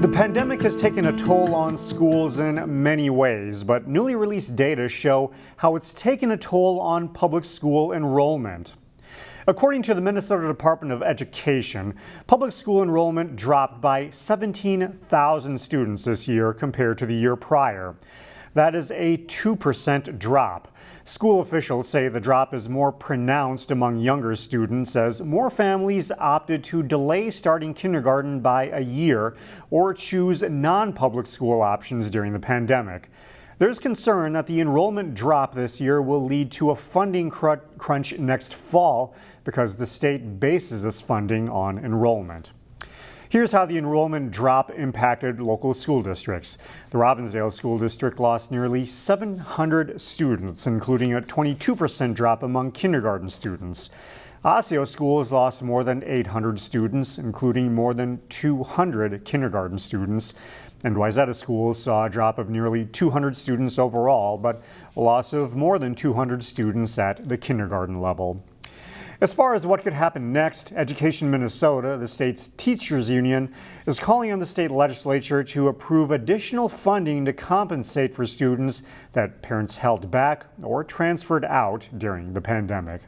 The pandemic has taken a toll on schools in many ways, but newly released data show how it's taken a toll on public school enrollment. According to the Minnesota Department of Education, public school enrollment dropped by 17,000 students this year compared to the year prior. That is a 2% drop. School officials say the drop is more pronounced among younger students as more families opted to delay starting kindergarten by a year or choose non-public school options during the pandemic. There's concern that the enrollment drop this year will lead to a funding crunch next fall because the state bases this funding on enrollment. Here's how the enrollment drop impacted local school districts. The Robbinsdale School District lost nearly 700 students, including a 22% drop among kindergarten students. Osseo schools lost more than 800 students, including more than 200 kindergarten students. And Wayzata schools saw a drop of nearly 200 students overall, but a loss of more than 200 students at the kindergarten level. As far as what could happen next, Education Minnesota, the state's teachers union, is calling on the state legislature to approve additional funding to compensate for students that parents held back or transferred out during the pandemic.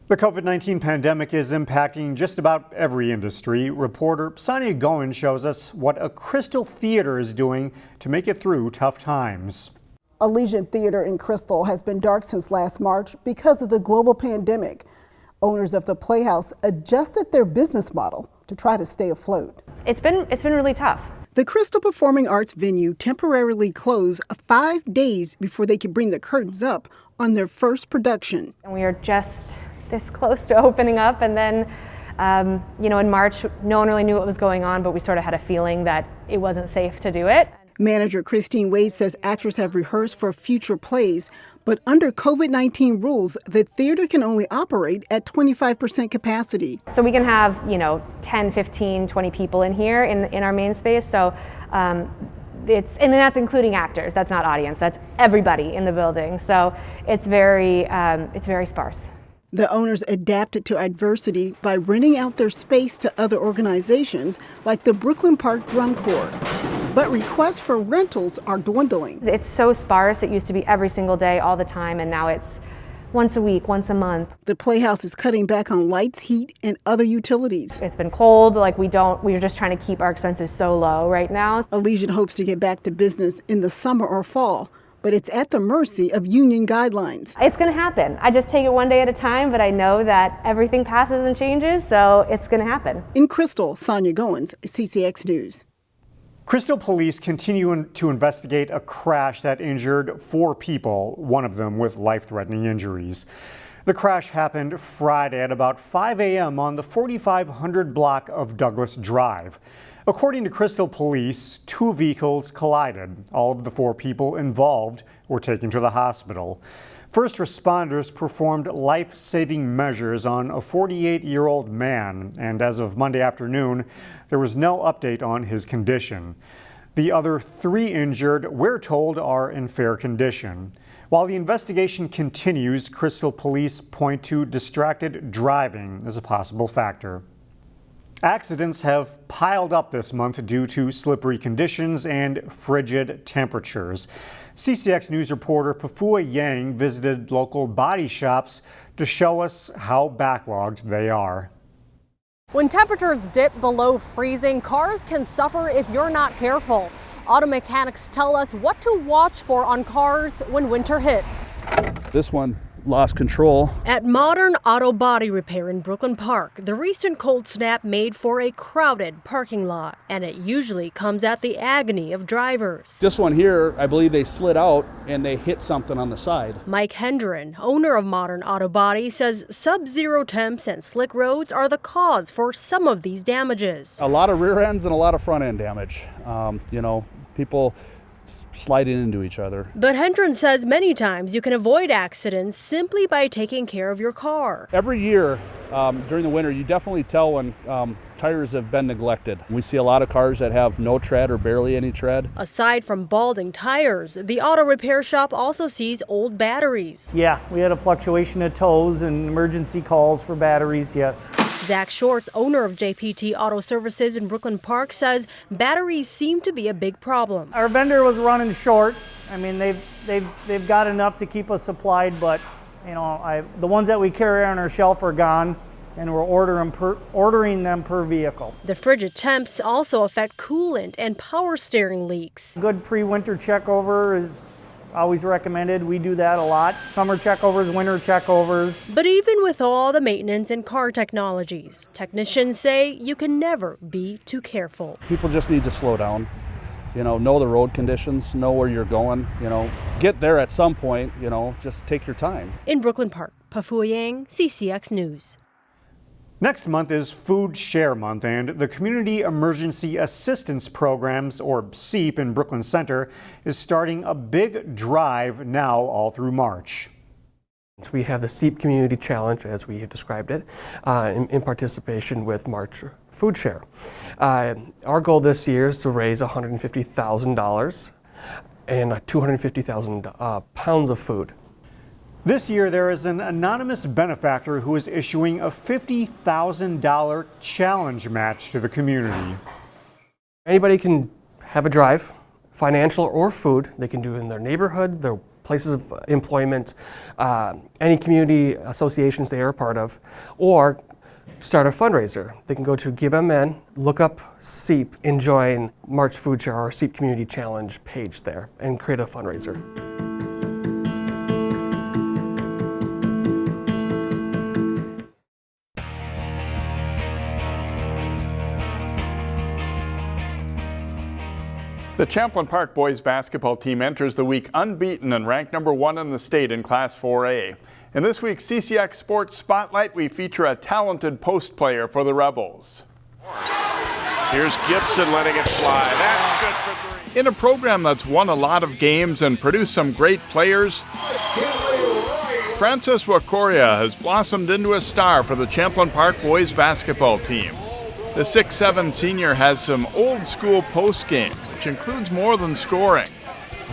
The COVID-19 pandemic is impacting just about every industry. Reporter Sonia Goen shows us what a Crystal Theater is doing to make it through tough times. Allegiant Theater in Crystal has been dark since last March because of the global pandemic. Owners of the Playhouse adjusted their business model to try to stay afloat. It's been really tough. The Crystal Performing Arts venue temporarily closed 5 days before they could bring the curtains up on their first production. And we are just this close to opening up, and then in March, no one really knew what was going on, but we sort of had a feeling that it wasn't safe to do it. Manager Christine Wade says actors have rehearsed for future plays, but under COVID-19 rules, the theater can only operate at 25% capacity. So we can have, 10, 15, 20 people in here in our main space. So and that's including actors. That's not audience. That's everybody in the building. So it's very sparse. The owners adapted to adversity by renting out their space to other organizations like the Brooklyn Park Drum Corps. But requests for rentals are dwindling. It's so sparse. It used to be every single day, all the time, and now it's once a week, once a month. The Playhouse is cutting back on lights, heat, and other utilities. It's been cold. We're just trying to keep our expenses so low right now. Allegiant hopes to get back to business in the summer or fall, but it's at the mercy of union guidelines. It's going to happen. I just take it one day at a time, but I know that everything passes and changes, so it's going to happen. In Crystal, Sonia Goins, CCX News. Crystal police continue to investigate a crash that injured 4 people, one of them with life-threatening injuries. The crash happened Friday at about 5 a.m. on the 4500 block of Douglas Drive. According to Crystal Police, 2 vehicles collided. All of the 4 people involved were taken to the hospital. First responders performed life-saving measures on a 48-year-old man, and as of Monday afternoon, there was no update on his condition. The other 3 injured, we're told, are in fair condition. While the investigation continues, Crystal Police point to distracted driving as a possible factor. Accidents have piled up this month due to slippery conditions and frigid temperatures. CCX News reporter Pafua Yang visited local body shops to show us how backlogged they are. When temperatures dip below freezing, cars can suffer if you're not careful. Auto mechanics tell us what to watch for on cars when winter hits. This one lost control. At Modern Auto Body Repair in Brooklyn Park, the recent cold snap made for a crowded parking lot, and it usually comes at the agony of drivers. This one here, I believe they slid out and they hit something on the side. Mike Hendren, owner of Modern Auto Body, says sub-zero temps and slick roads are the cause for some of these damages. A lot of rear ends and a lot of front end damage. People sliding into each other. But Hendren says many times you can avoid accidents simply by taking care of your car. Every year during the winter, you definitely tell when tires have been neglected. We see a lot of cars that have no tread or barely any tread. Aside from balding tires, the auto repair shop also sees old batteries. Yeah, we had a fluctuation of tows and emergency calls for batteries, yes. Zach Shorts, owner of JPT Auto Services in Brooklyn Park, says batteries seem to be a big problem. Our vendor was running short. I mean, they've got enough to keep us supplied, but the ones that we carry on our shelf are gone, and we're ordering them per vehicle. The frigid temps also affect coolant and power steering leaks. Good pre-winter checkover is always recommended. We do that a lot. Summer checkovers, winter checkovers. But even with all the maintenance and car technologies, technicians say you can never be too careful. People just need to slow down, know the road conditions, know where you're going, get there at some point, just take your time. In Brooklyn Park, Pafu Yang, CCX News. Next month is FoodShare Month, and the Community Emergency Assistance Programs, or CEAP, in Brooklyn Center is starting a big drive now all through March. We have the CEAP Community Challenge, as we have described it, in participation with March FoodShare. Our goal this year is to raise $150,000 and 250,000 pounds of food. This year, there is an anonymous benefactor who is issuing a $50,000 challenge match to the community. Anybody can have a drive, financial or food. They can do it in their neighborhood, their places of employment, any community associations they are a part of, or start a fundraiser. They can go to GiveMN, look up CEAP, and join March FoodShare or CEAP Community Challenge page there and create a fundraiser. The Champlin Park boys basketball team enters the week unbeaten and ranked #1 in the state in Class 4A. In this week's CCX Sports Spotlight, we feature a talented post player for the Rebels. Here's Gibson letting it fly. That's good for three. In a program that's won a lot of games and produced some great players, Francis Wakoria has blossomed into a star for the Champlin Park boys basketball team. The 6'7" senior has some old-school post-game, which includes more than scoring.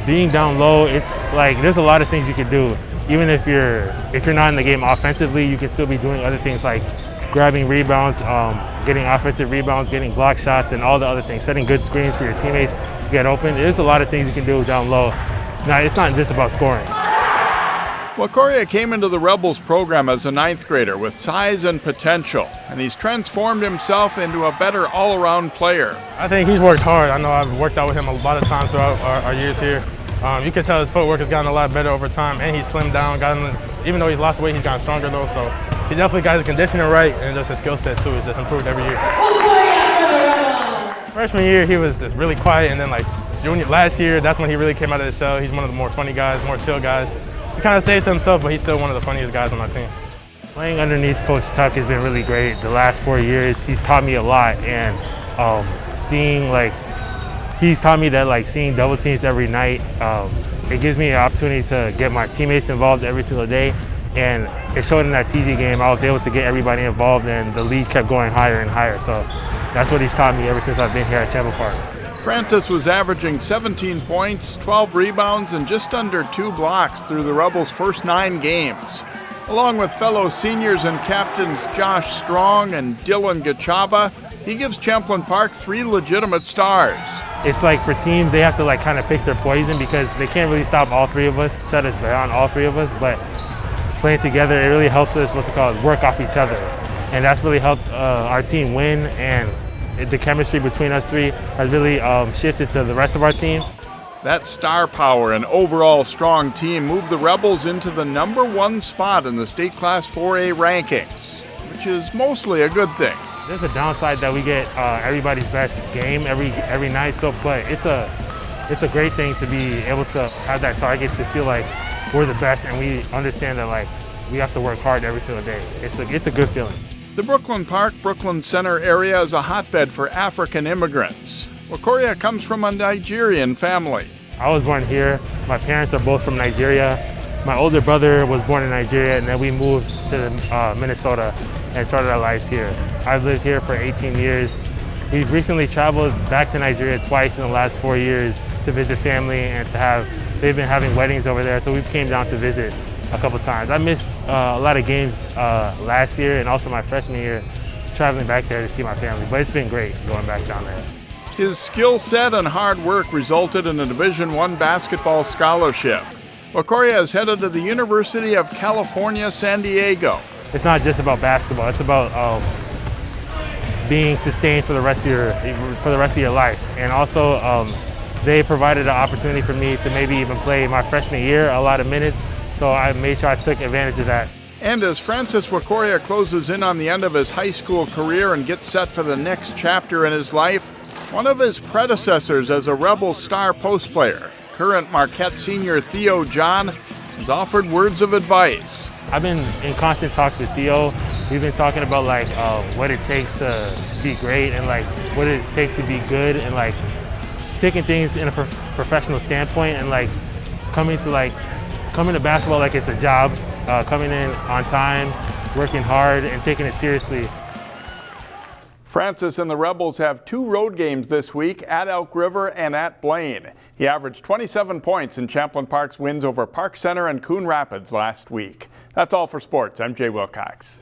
Being down low, it's like there's a lot of things you can do. Even if you're not in the game offensively, you can still be doing other things like grabbing rebounds, getting offensive rebounds, getting block shots, and all the other things, setting good screens for your teammates to get open. There's a lot of things you can do down low. Now, it's not just about scoring. Wakoria came into the Rebels program as a 9th grader with size and potential, and he's transformed himself into a better all-around player. I think he's worked hard. I know I've worked out with him a lot of times throughout our years here. You can tell his footwork has gotten a lot better over time, and he's slimmed down. Even though he's lost weight, he's gotten stronger though. So he definitely got his conditioning right, and just his skill set too has just improved every year. Freshman year, he was just really quiet, and then last year, that's when he really came out of the shell. He's one of the more funny guys, more chill guys. He kind of stays to himself, but he's still one of the funniest guys on my team. Playing underneath Coach Tuck has been really great. The last 4 years, he's taught me a lot, and he's taught me that seeing double teams every night, it gives me an opportunity to get my teammates involved every single day, and it showed in that TG game I was able to get everybody involved, and the league kept going higher and higher. So that's what he's taught me ever since I've been here at Champlin Park. Francis was averaging 17 points, 12 rebounds, and just under 2 blocks through the Rebels' first 9 games. Along with fellow seniors and captains Josh Strong and Dylan Gachaba, he gives Champlin Park 3 legitimate stars. It's like for teams, they have to kind of pick their poison because they can't really stop all 3 of us, shut us down, all 3 of us, but playing together, it really helps us, work off each other. And that's really helped our team win, and the chemistry between us 3 has really shifted to the rest of our team. That star power and overall strong team moved the Rebels into the #1 spot in the state Class 4A rankings, which is mostly a good thing. There's a downside that we get everybody's best game every night, but it's a great thing to be able to have that target, to feel like we're the best, and we understand that we have to work hard every single day. It's a good feeling. The Brooklyn Park, Brooklyn Center area is a hotbed for African immigrants. Wakoria comes from a Nigerian family. I was born here. My parents are both from Nigeria. My older brother was born in Nigeria, and then we moved to Minnesota and started our lives here. I've lived here for 18 years. We've recently traveled back to Nigeria twice in the last 4 years to visit family, and they've been having weddings over there, so we came down to visit a couple times. I missed a lot of games last year and also my freshman year, traveling back there to see my family. But it's been great going back down there. His skill set and hard work resulted in a Division I basketball scholarship. Wakoria is headed to the University of California, San Diego. It's not just about basketball. It's about being sustained for the rest of your life. And also, they provided an opportunity for me to maybe even play my freshman year a lot of minutes. So I made sure I took advantage of that. And as Francis Wakoria closes in on the end of his high school career and gets set for the next chapter in his life, one of his predecessors as a Rebel star post player, current Marquette senior Theo John, has offered words of advice. I've been in constant talks with Theo. We've been talking about like what it takes to be great and like what it takes to be good and like taking things in a professional standpoint and like coming to basketball like it's a job, coming in on time, working hard and taking it seriously. Francis and the Rebels have 2 road games this week at Elk River and at Blaine. He averaged 27 points in Champlain Park's wins over Park Center and Coon Rapids last week. That's all for sports. I'm Jay Wilcox.